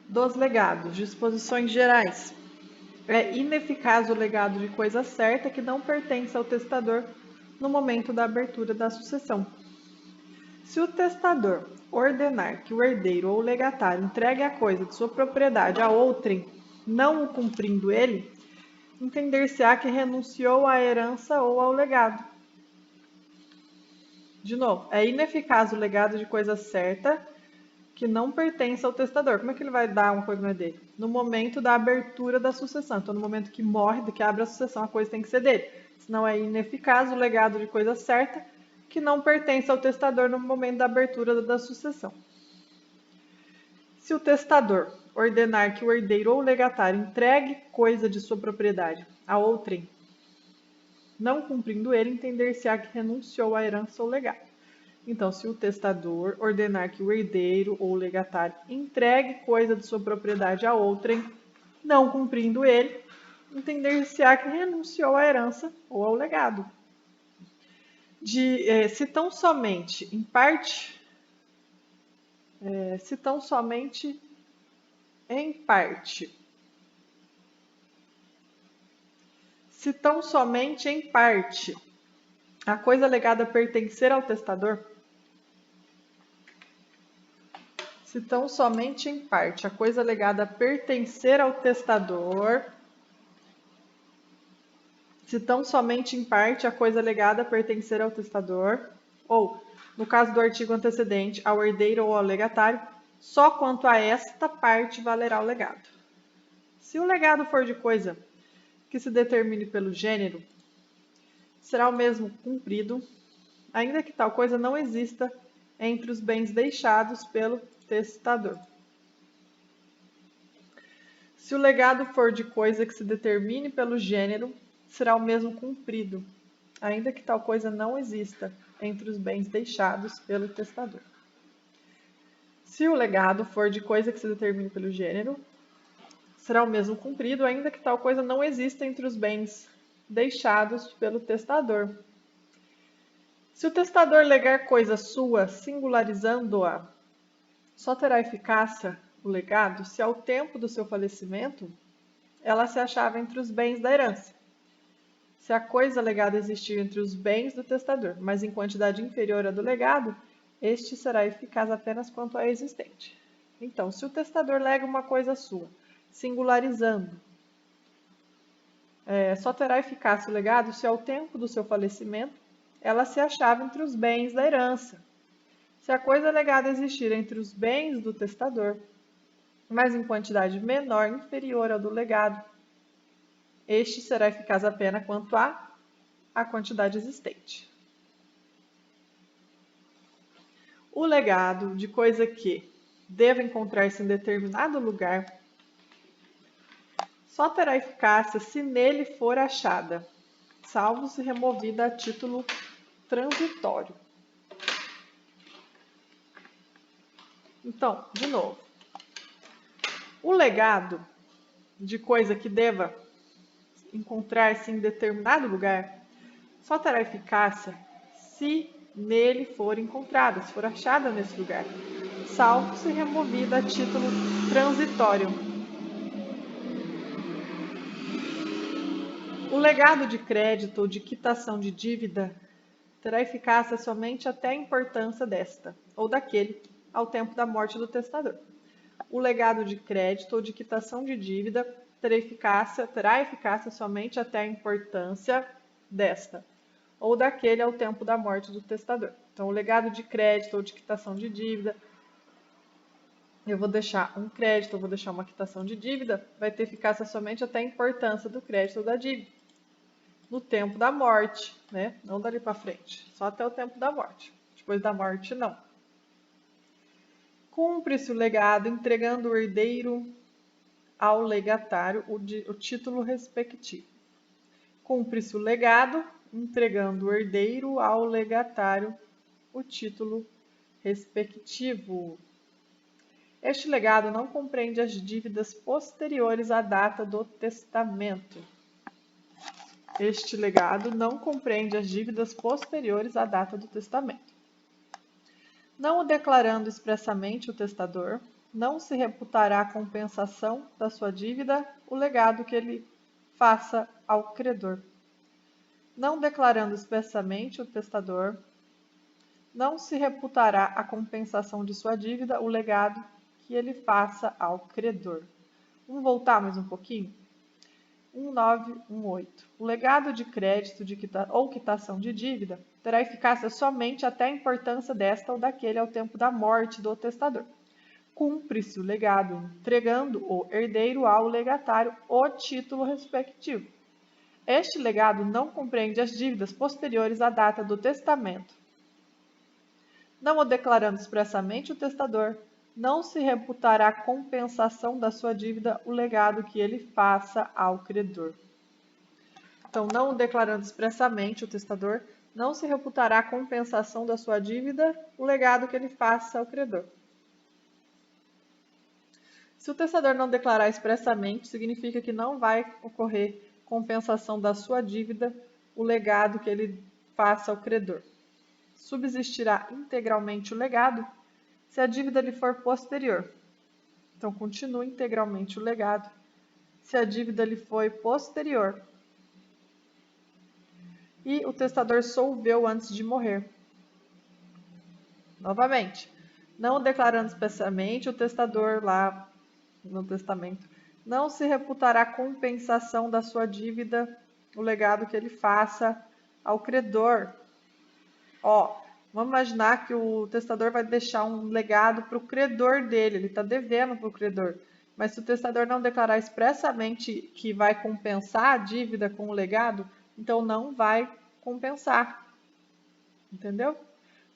dos legados. Disposições gerais. É ineficaz o legado de coisa certa que não pertence ao testador no momento da abertura da sucessão. Se o testador ordenar que o herdeiro ou o legatário entregue a coisa de sua propriedade a outrem, não o cumprindo ele, entender-se-á que renunciou à herança ou ao legado. De novo, é ineficaz o legado de coisa certa que não pertence ao testador. Como é que ele vai dar uma coisa que não é dele? No momento da abertura da sucessão. Então, no momento que morre, que abre a sucessão, a coisa tem que ser dele. Senão é ineficaz o legado de coisa certa que não pertence ao testador no momento da abertura da sucessão. Se o testador ordenar que o herdeiro ou o legatário entregue coisa de sua propriedade a outrem, não cumprindo ele, entender-se-á que renunciou à herança ou legado. Então, se o testador ordenar que o herdeiro ou o legatário entregue coisa de sua propriedade a outrem, não cumprindo ele, entender-se-á que renunciou à herança ou ao legado. Se tão somente em parte, se tão somente em parte, se tão somente em parte a coisa legada pertencer ao testador, se tão somente em parte a coisa legada pertencer ao testador, se tão somente em parte a coisa legada pertencer ao testador, ou, no caso do artigo antecedente, ao herdeiro ou ao legatário, só quanto a esta parte valerá o legado. Se o legado for de coisa que se determine pelo gênero, será o mesmo cumprido, ainda que tal coisa não exista entre os bens deixados pelo testador. Se o legado for de coisa que se determine pelo gênero, será o mesmo cumprido, ainda que tal coisa não exista entre os bens deixados pelo testador. Se o legado for de coisa que se determine pelo gênero, será o mesmo cumprido, ainda que tal coisa não exista entre os bens deixados pelo testador. Se o testador legar coisa sua, singularizando-a, só terá eficácia o legado se ao tempo do seu falecimento ela se achava entre os bens da herança. Se a coisa legada existir entre os bens do testador, mas em quantidade inferior à do legado, este será eficaz apenas quanto à existente. Então, se o testador lega uma coisa sua, singularizando, só terá eficácia o legado se ao tempo do seu falecimento ela se achava entre os bens da herança. Se a coisa legada existir entre os bens do testador, mas em quantidade menor, inferior ao do legado, este será eficaz apenas quanto à quantidade existente. O legado de coisa que deva encontrar-se em determinado lugar só terá eficácia se nele for achada, salvo se removida a título transitório. Então, de novo, o legado de coisa que deva encontrar-se em determinado lugar só terá eficácia se nele for encontrada, se for achada nesse lugar, salvo se removida a título transitório. O legado de crédito ou de quitação de dívida terá eficácia somente até a importância desta, ou daquele, ao tempo da morte do testador. O legado de crédito ou de quitação de dívida terá eficácia somente até a importância desta, ou daquele ao tempo da morte do testador. Então, o legado de crédito ou de quitação de dívida, eu vou deixar um crédito, eu vou deixar uma quitação de dívida, vai ter eficácia somente até a importância do crédito ou da dívida, no tempo da morte, né? Não dali para frente, só até o tempo da morte. Depois da morte, não. Cumpre-se o legado entregando o herdeiro ao legatário o título respectivo. Cumpre-se o legado entregando o herdeiro ao legatário o título respectivo. Este legado não compreende as dívidas posteriores à data do testamento. Este legado não compreende as dívidas posteriores à data do testamento. Não o declarando expressamente o testador, não se reputará a compensação da sua dívida o legado que ele faça ao credor. Não declarando expressamente o testador, não se reputará a compensação de sua dívida o legado que ele faça ao credor. Vamos voltar mais um pouquinho? 1918. O legado de crédito ou quitação de dívida terá eficácia somente até a importância desta ou daquele ao tempo da morte do testador. Cumpre-se o legado entregando o herdeiro ao legatário o título respectivo. Este legado não compreende as dívidas posteriores à data do testamento. Não o declarando expressamente o testador, não se reputará compensação da sua dívida o legado que ele faça ao credor. Então, não o declarando expressamente o testador, não se reputará compensação da sua dívida o legado que ele faça ao credor. Se o testador não declarar expressamente, significa que não vai ocorrer compensação da sua dívida o legado que ele faça ao credor. Subsistirá integralmente o legado se a dívida lhe for posterior. Então, continua integralmente o legado se a dívida lhe foi posterior e o testador solveu antes de morrer. Novamente, não declarando expressamente o testador lá no testamento, não se reputará compensação da sua dívida o legado que ele faça ao credor. Vamos imaginar que o testador vai deixar um legado para o credor dele, ele está devendo para o credor. Mas se o testador não declarar expressamente que vai compensar a dívida com o legado, então não vai compensar. Entendeu?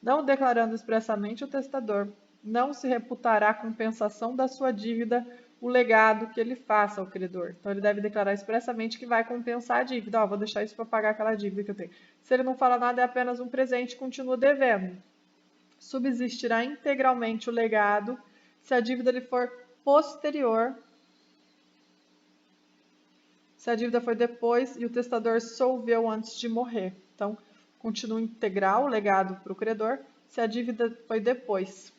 Não declarando expressamente o testador, não se reputará a compensação da sua dívida o legado que ele faça ao credor. Então, ele deve declarar expressamente que vai compensar a dívida. Vou deixar isso para pagar aquela dívida que eu tenho. Se ele não fala nada, é apenas um presente e continua devendo. Subsistirá integralmente o legado se a dívida lhe for posterior. Se a dívida foi depois e o testador solveu antes de morrer. Então, continua integral o legado para o credor se a dívida foi depois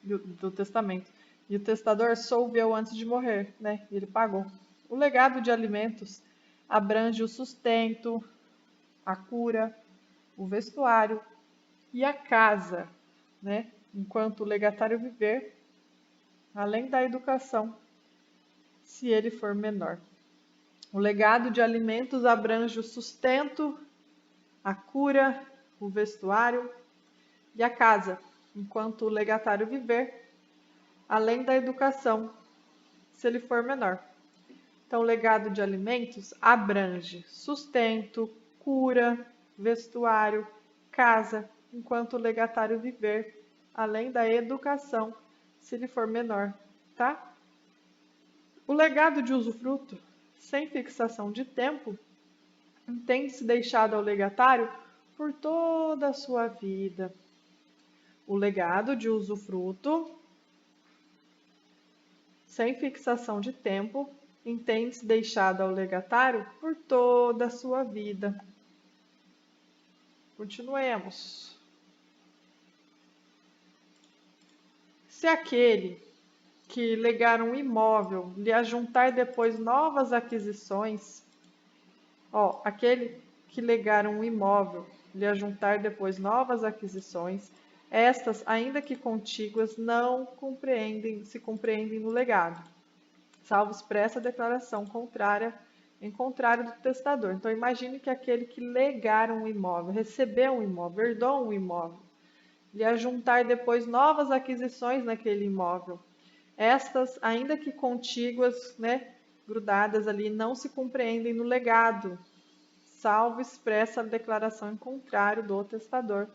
do testamento. E o testador solveu antes de morrer, né? E ele pagou. O legado de alimentos abrange o sustento, a cura, o vestuário e a casa, né? Enquanto o legatário viver, além da educação, se ele for menor. O legado de alimentos abrange o sustento, a cura, o vestuário e a casa, enquanto o legatário viver, além da educação, se ele for menor. Então, o legado de alimentos abrange sustento, cura, vestuário, casa, enquanto o legatário viver, além da educação, se ele for menor, tá? O legado de usufruto, sem fixação de tempo, entende-se deixado ao legatário por toda a sua vida. O legado de usufruto, sem fixação de tempo, entende-se deixado ao legatário por toda a sua vida. Continuemos. Se aquele que legar um imóvel lhe ajuntar depois novas aquisições, aquele que legar um imóvel lhe ajuntar depois novas aquisições, estas, ainda que contíguas, não se compreendem no legado, salvo expressa declaração contrária, em contrário do testador. Então, imagine que aquele que legar um imóvel, recebeu um imóvel, herdou um imóvel, lhe ajuntar depois novas aquisições naquele imóvel. Estas, ainda que contíguas, né, grudadas ali, não se compreendem no legado, salvo expressa declaração em contrário do testador.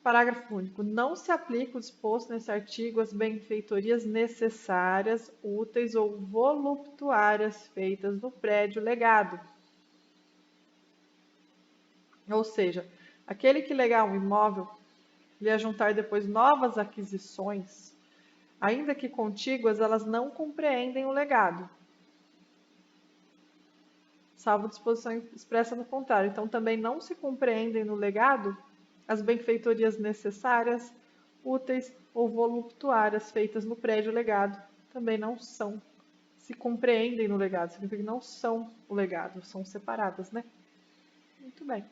Parágrafo único. Não se aplica o disposto nesse artigo às benfeitorias necessárias, úteis ou voluptuárias feitas no prédio legado. Ou seja, aquele que legar um imóvel lhe ajuntar depois novas aquisições, ainda que contíguas, elas não compreendem o legado, salvo disposição expressa no contrário. Então, também não se compreendem no legado as benfeitorias necessárias, úteis ou voluptuárias feitas no prédio legado também não são, se compreendem no legado, significa que não são o legado, são separadas, né? Muito bem.